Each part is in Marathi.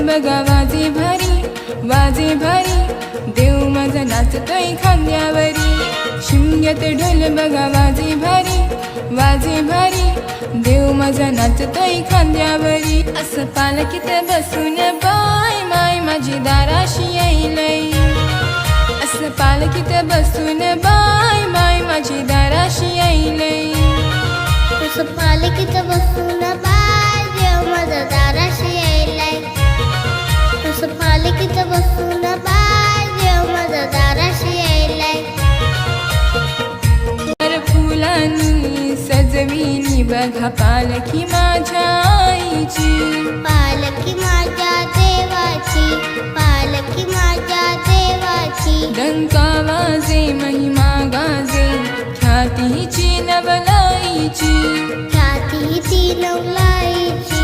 बघा वाजे भारी, वाजे भारी, देव माझा नाचतोय खांद्यावरी. शिमग्यात ढोल बघा वाजे भारी, वाजे भारी, देव माझा नाचतोय खांद्यावरी. असं पालखीत बसून बाय माय माझी दाराशी येईलय. असं पालखीत बसून बाय माय माझी दाराशी येईलय. असं पालखीत बसून बाय देव माझा दाराशी येईलय. असं पालखीत बसून बाय देव माझा दाराशी येईलय. फुलांनी सजविली बघा पालखी माझ्या आईची. पालखी माझ्या देवाची, पालखी माझ्या देवाची. डंका वाजे महिमा गाजे, ख्यातीची नवलाईची. ख्याती ती नवलाईची,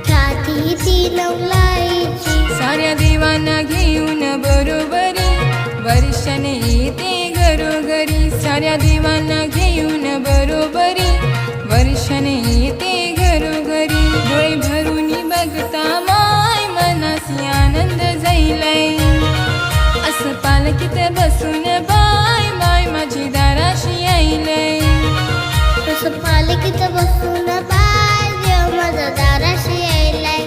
ख्याती ती नवलाईची. साऱ्या देवांना घेऊन बरोबरी, वर्षाने येते घरोघरी. साऱ्या देवांना घेऊन बरोबरी, वर्षाने येते घरोघरी. डोळे भरून बघता माय मनासी आनंद जाईलय. असं पालखीत बसून बाय माय माझी दाराशी येईलय. असं पालखीत बसून बाय देव माझा दाराशी येईलय.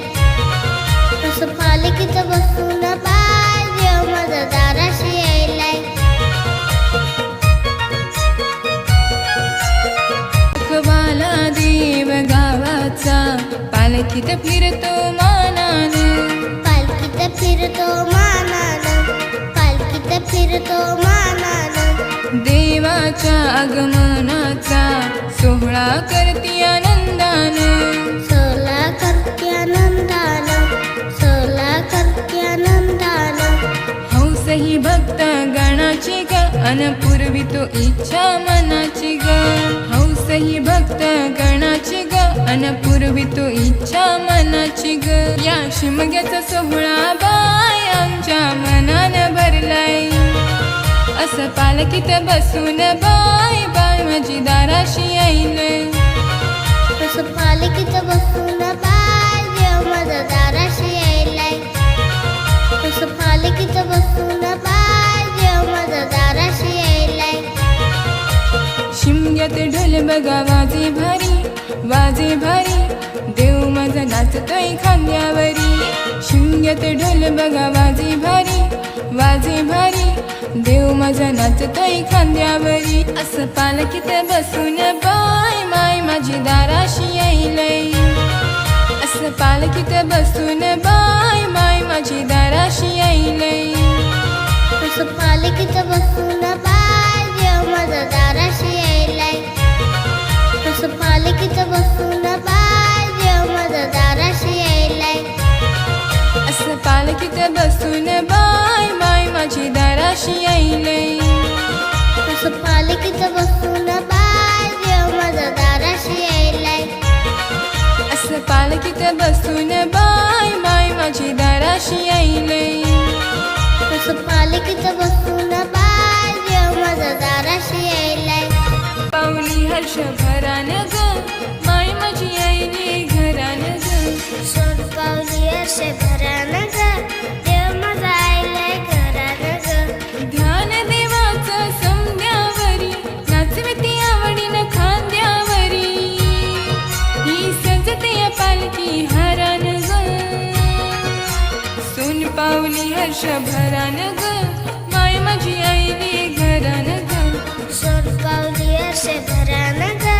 असं पालखीत बसून बाय देव माझा दाराशी येईलय. वाला देव गावाचा पालखीत फिरतो मानानं. पालखीत फिरतो मानानं, पालखीत फिरतो मानानं. देवाच्या आगमनाचा सोहळा करती आनंदानं. सोला करते आनंदानं, सोला करते आनंदानं. हौस ही भक्त गणाची ग, अन पूर्वी तो इच्छा मनाची ग. हौस ही भक्त गणाची ग, अन पूर्वी तो इच्छा मनाची ग. या शिमग्याचा सोहळा बाय आमच्या मनानं भरलाय. असं पालखीत बसून बाय बाय माझी दाराशी येईलय. असं पालखीत बसून बाय देव माझा दाराशी येईलय. असं पालखीत बसून बाय देव माझा दाराशी येईलय. शिमग्यात ढोल बघा वाजे भारी, वाजे भारी, देव माझा नाचतोय खांद्यावरी. शिमग्यात ढोल बघा वाजे भारी, वाजे भारी, देव माझा नाचतोय खांद्यावरी. असं पालखीत बसून बाय माय माझी दाराशी येईलय. असं पालखीत बसून बाय माय माझी दाराशी येईलय. असं पालखीत बसून बाय देव माझा दाराशी येईलय. असं पालखीत बसून बाय देव माझा दाराशी येईलय. असं पालखीत बसून बाय माय माझी दाराशी येईलय. असं पालखीत बसून बाय देव माझा दाराशी येईलय. असं पालखीत बसून बाय माय माझी दाराशी येईलय. असं पालखीत बसून बाय देव माझा दाराशी येईलय. पाऊली हर्ष भरानं ग, माय माझी येईली घरानं ग. सोन पावली असे भरानं ग, देव माझा येईलय घरानं ग. ध्यान देवाचं समद्यावरी, नाचविती आवडीनं खांद्यावरी. ही सजते पालखी हारानं ग. सोन पाऊली हर्ष भरानं ग, माय माझी येईली घरानं ग. सोन पावली असे भरानं ग,